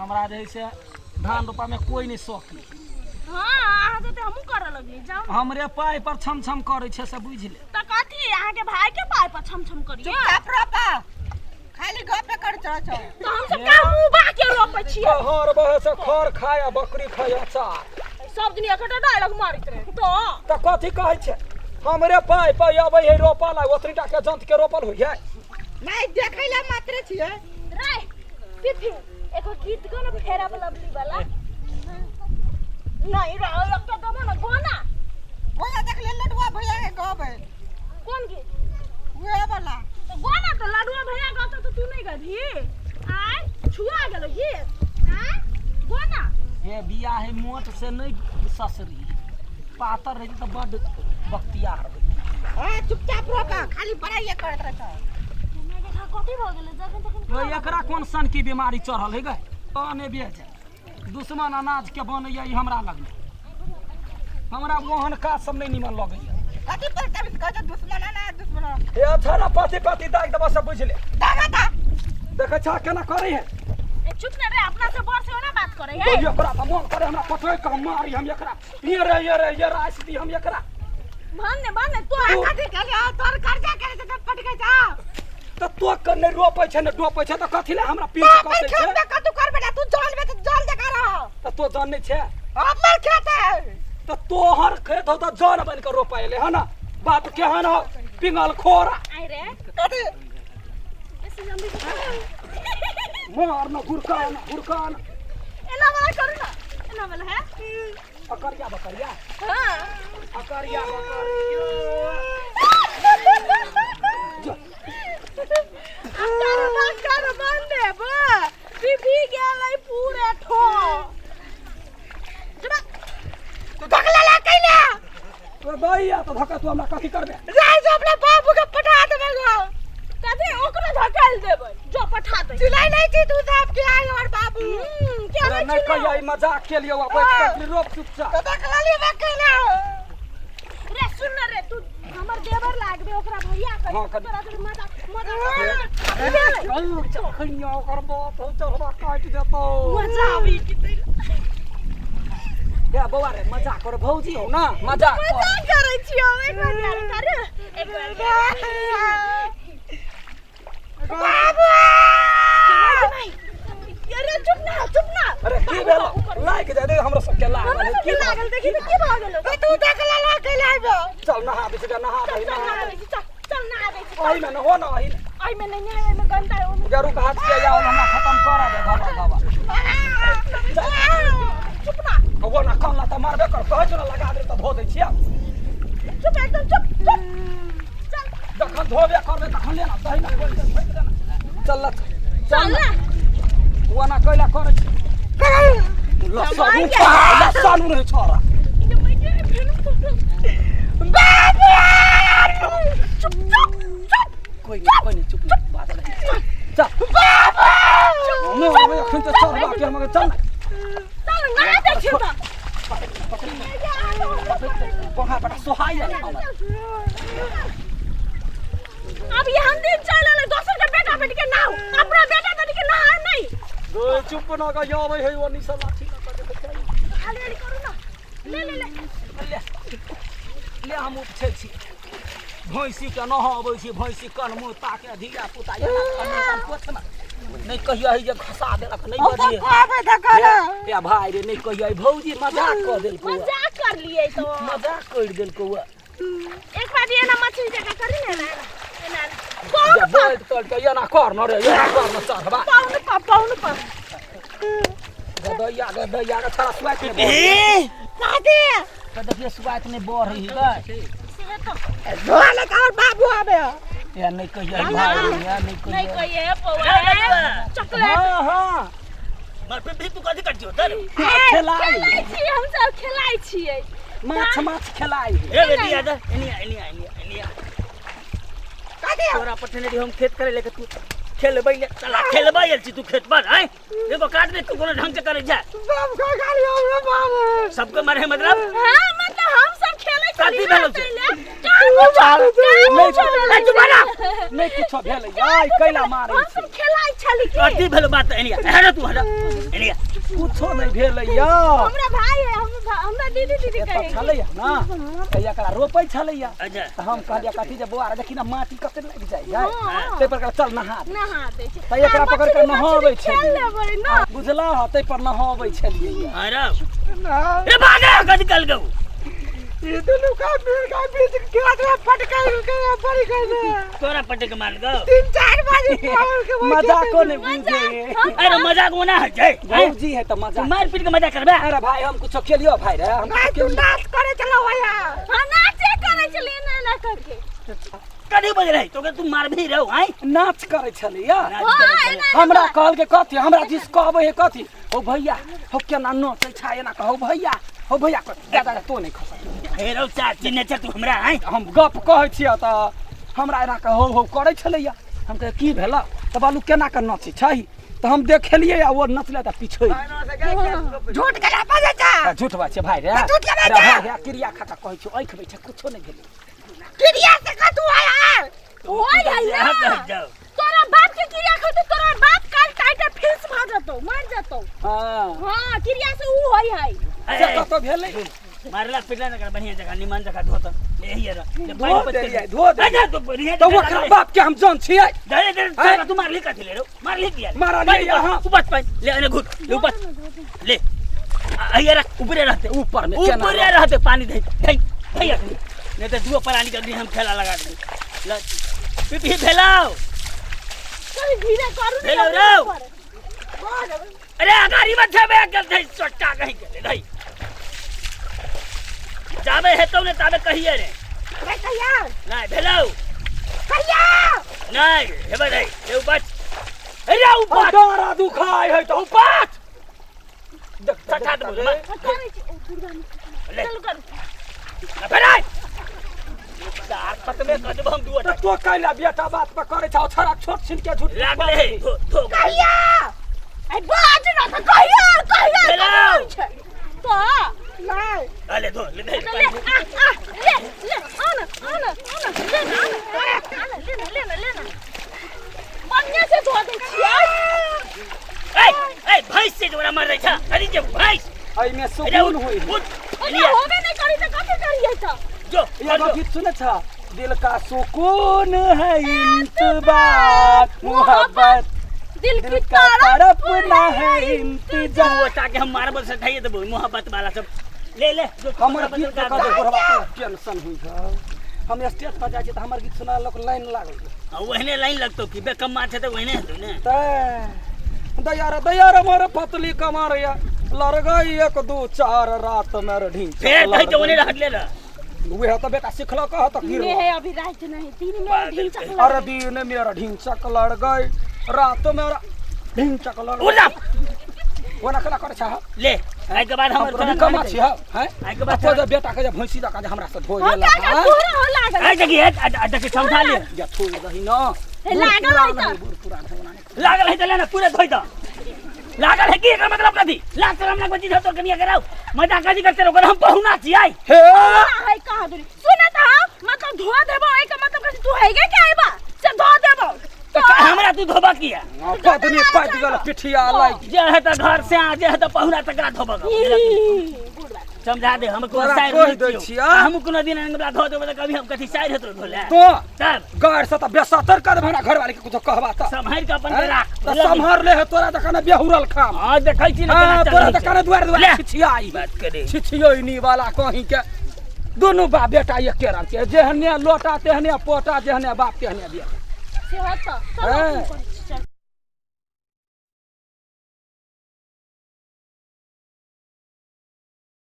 हमरा जे से धान रोपा में कोई नहीं शौक नहीं। हां आहा तो हमहु करे लगली जाओ हमरे पाई पर छम छम करे छे से बुझ ले। त कथी आहा के भाई के पाई पर छम छम करिए चुपचाप रोपा खाली गप कर चढ़ तो हम सब का मुंह बा के रोपै छियै हर बहे से खर खाया बकरी खाया चार सब दिन एकटा डायलॉग मारित रहे तो कथी कहै छे हमरे पाई पर आबै है रोपा ला ओतरीटा के जंत के रोपल होय है नहीं देखैला मात्र छियै रे पिफी एको गीत गाना फेरा लवली वाला नहीं रे एकटा दबो ना गाना भैया देख ले लडुआ भैया के गावे कौन गीत वे वाला तो गाना तो लडुआ भैया गाता तो तू नहीं गधी आय छुआ गेलो गीत आय गाना ये बिया है मोट से नहीं ससरी पातर रही तो बड़ बख्तियार होई चुपचाप रोपा खाली पढ़ाई करत रह कथी भ गेलै जखन तखन यो एकरा कोन सन की बीमारी चढ़ल है गए आने बेच दुश्मन अनाज के बनैया ई हमरा लगले हमरा मोहन का सब नहीं निमन लगैया कथी पर तब कहत दुश्मन ना दुश्मन ए छरा पाती पाती दाग दबा सब बुझ ले दागा देखे छा केना करे है चुप न रे अपना से बड़ से ना बात करे तो है एकरा त मन करे हमरा पटोय का मारी हम एकरा ये रे रास दी हम एकरा बन तू कथी कहले तोर कर्जा करे त पट के जा तो तो कने रोपै छ ने डोपै छ त कथि ले हमरा पीछ बाप कटै खेत छ में कतू करबे ना तू जानबे त जान देखा रह त तो जान नै छ हमर खेत है तो तोहर खेत हो त जान बन के रोपाइले है ना बाप केहन हो पिंगल खोरा आई रे कथी ऐसे जल्दी मार न गुरकान एना वाला करू ना एना वाला है अकरिया बकरिया हां अकरिया कर बंदे बा बीबी गेलै पूरे ठो जब तू धकला ला कैला तो दैया तो धक्का तू हमरा कथि करबे जाय जो अपने बाबू के पठा देबे गो कथी ओकरा धकेल देबै जो पठा दे चिल्लाई नहीं थी तू साहब के आए और बाबू क्या अरे नहीं कहिया ई मजाक के लिए बैठ के रोप चुपचाप तो धकला ले कैला रे सुन न रे तू हमर देवर लागबे ओकरा भैया कर हां कर तोरा तो मजा खनिया ओकर बात हो चलबा काट देतो मजा आवी किते या बौआ रे मजाक कर भौजी हो ना मजाक करै छियो एक बार कर एक बार बाबू अरे चुप ना अरे की भेल लाइक दे दे हमरा सब के लागल है की लागल देखि की भ गेल तू धकला ला कैला बे चल नहा दे नहा दे चल नहा दे ओइ में न हो ना आई में नहीं है में गंदा है जरूर हाथ के जाओ हमरा खत्म करा दे बाबा चुप ना वो ना कल्ला त मारबे कर कहै न लगा दे त धो दे छिया चुप एकदम चुप जखन धोबे करबे तखन ले ना दही ना बोल के फेंक दे चल चल ना वो ना कैला करे लसन रे छोरा बाबू चुप कोई नहीं चुप बात नहीं चल बाबू नो मैं खन तो चल बाकी हम चल ना दे छिटा पहा बड़ा सोहाई है अब ये हम दिन चले ले दोसर के बेटा बेटी के नाव अपना बेटा बेटी के नाव नहीं दो चुप ना का जावे है वो निसा लाठी ना का देखे खाली करू ना ले ले हम उठे छी भैंसी के न होबै छी भैंसी कन मुंह ताके धिया पुता या कन पोछ ना नहीं कहिया है जे खसा देलक नहीं बजिए आबे धकला ए भाई रे नहीं कहिया भौजी मजाक कर देल को मजाक कर लिए तो मजाक कर देल को एक बार ये ना मछली जगह करी ना ना जे बोल तोड़ के या ना कर न रे या ना कर न चढ़बा पाउन पा गदैया के थोड़ा स्वाइट ने कादे तो देखिए स्वाइट ने बढ़ रही है धोले का और बाबू आबे या नहीं कहिया भाई या नहीं कहिए पौवा चॉकलेट हां मार पे तू कथि करछी हो तर खेलाई छी हम सब खेलाई छियै माछ खेलाई ए बेटी आजा एनिया कादे तोरा पठने हम खेत करे लेके तू खेलबै ले चला खेलबै आइल छी तू खेत पर हैं देखो काट दे तू कोनो ढंग से करे जा सब का गाड़ी हमरा मारे सबके मारे मतलब हां मतलब हम सब खेलै कथी भेलौ से नहीं कुछ भेल यार कैला मारै हम छै सब खेलाइ छली की कथी भेलौ बात एनिया हेरे तू हटा एनिया कुछो नहीं भेल यार हमरा भाई है हमरा दीदी एतऽ कहे छलैया ना तऽ एकरा रोपै छलैया अच्छा तऽ हम कहलिया कथी जे बौआ देखी ना माटी कते लागि जाइ हाँ। तै पर कहलिया चल नहा दे। नहा दे छै तऽ एकरा पकड़ के नहाबै खेल छलियै लेबै ना बुझलह तै पर नहाबै छलियै अरे रे भागे कथी कल गौ ये दोनों का बीच के आदमी फटकाई के बड़ी कर दे तोरा पटक मार गौ 3-4 बजे पावर के मजाको नहीं बुझे अरे मजाक ओना है छै भौजी है तो तू मजाक मार पीट के मजाक करबे अरे भाई हम कुछ केलियो भाई रे हम भाई तू नाच करे चलो भैया हां नाचे करे छली ना करके कथी बज रही तो तू मार भी रहो हैं नाच करे छलिया नाच करे छले। हमरा कहल के कथी हमरा जिस कहबै है कथी हो भैया हो केना नचै छै एना कहौ भैया हो भैया दादा तो नहीं खस हेरो चार चिन्ह छ तू हमरा हैं हम गप कहै छियै तऽ हमरा एना कहौ हो करै छलैया हम कहे की भेला तऽ बालू केना के नचै छै तऽ हम देखेलियै आ वो नचले तऽ पिछै झूठ गला बजे जा झूठ बात छै भाई रे झूठ के बात अरे छै। भाई रे क्रिया खाता कहै छी आँख बैठे कुछो नहीं भेलै क्रिया से का तू आया ओए यहाँ भैया कर जाओ तोरा बाप के क्रिया खा तो तोरा बाप काल काटे फिस भ जतो मर जतो हां हां क्रिया से ऊ होई है से कतो भेलै मारला पिटला न कर बढ़िया जगह निमान जगह धोत ले ही रे धो दे धो दे अच्छा तो बढ़िया तो ओकरा बाप के हम जान छियै धरे धरे तू मार ली कथी ले रो मार ली किया मारा लिया, हाँ। ऊपर पे ले अने घुट ले ऊपर ले आइए रख ऊपर रहते ऊपर में केना ऊपर रहते पानी दे भैया नहीं तो दुआ पानी कर दी हम खेला लगा दे पिपी फैलाओ कहीं धीरे करू हेलो, रो। अरे गाड़ी मत छबे कर दे चट्टा कहीं के ले जाबे है तो ने ताबे कहिए रे मैं कहिया नहीं भेलाओ कहिया नहीं हेबे रे ले ऊपर अरे ऊपर डारा दुखाय है तो ऊपर चटा दे ले चल कर अबे तार पत में कद हम दुआ तो तो कैला बेटा बात पर करे छौ छोरा छोट छिन के झूठ लाग ले धो कहिया ए बाज ना तो कहिया हेलो। तो नहीं अले धो ले ले ले आना ले ना बढ़िया से धो दे छियै ए भैंस से जोरा मर रही था अरे जब भैंस एई में सुकून होई ओने होबे नहीं करी तो कथि करिए त जो ये गीत सुने छा दिल का सुकून है इंतबार मोहब्बत दिल दिल की का तड़प तड़पना है इंतजार वो ताकि हम मार्बल से खाइए तो मोहब्बत वाला सब ले ले जो हमर गीत का दे गोरबा टेंशन होई है हम स्टेज पर जाय छी त हमर गीत सुना लोग लाइन लागल वहने लाइन लगतो कि बे कम माथे तो वहने हतो ने त दयार मारे पतली कमर या लड़ गई 1 2 4 रात में ढींग फिर भाई जो ने हट ले ला वे त बेटा सिखला कह त गिर ये है अभी रात नहीं 3 में ढील चकला अरे दिन मेरा ढींग चक लड़ गई रात मेरा ढींग चक लड़ उला वो ना कला करे छा ले आई के बाद हमर हम कमा छी हैं आई के बाद तो बेटा के भैंसी लगा हमरा से धो हो गेला का पूरा हो लागल आई जगह अटक समझा ले या छोड़ दही ना लागल है त पुरान होना लागल है चले ना पूरे धोई दो लागल है की एकर मतलब कथी लाख तरह हम बची धो तो कनिया कराओ मजा काजी करते रहो हम पहुना छी आई हे है कहा दूरी सुन त मतलब धो देबो ए का मतलब कथि तू हैगे के आइबा से धो देबो तो हमरा तू धोबा किया पत्नी पाट गल पिठिया लाई जे है तो घर से आ जे है तो पहुना तकरा धोबा समझा दे हम को तोरा साइड कहि नहीं दै छियो छिया। हम कोनो दिन हमरा धो देबे त कभी हम कथी साइड हेतो धोले तो तब गाड़ से त बेसतर कर भना घर वाले के कुछ कहबा त संभाल के अपन राख त संभार ले है तोरा त कने बेहुरल काम हां देखै छी ना हां केना तोरा चलै त कने दुआर ले। दुआर छिछियाई बात करे छिछियोइनी वाला कहीं के दोनों बाप बेटा एके रंग के जेहने लोटा तेहने पोटा जेहने बाप तेहने बेटा से होता हैं? चल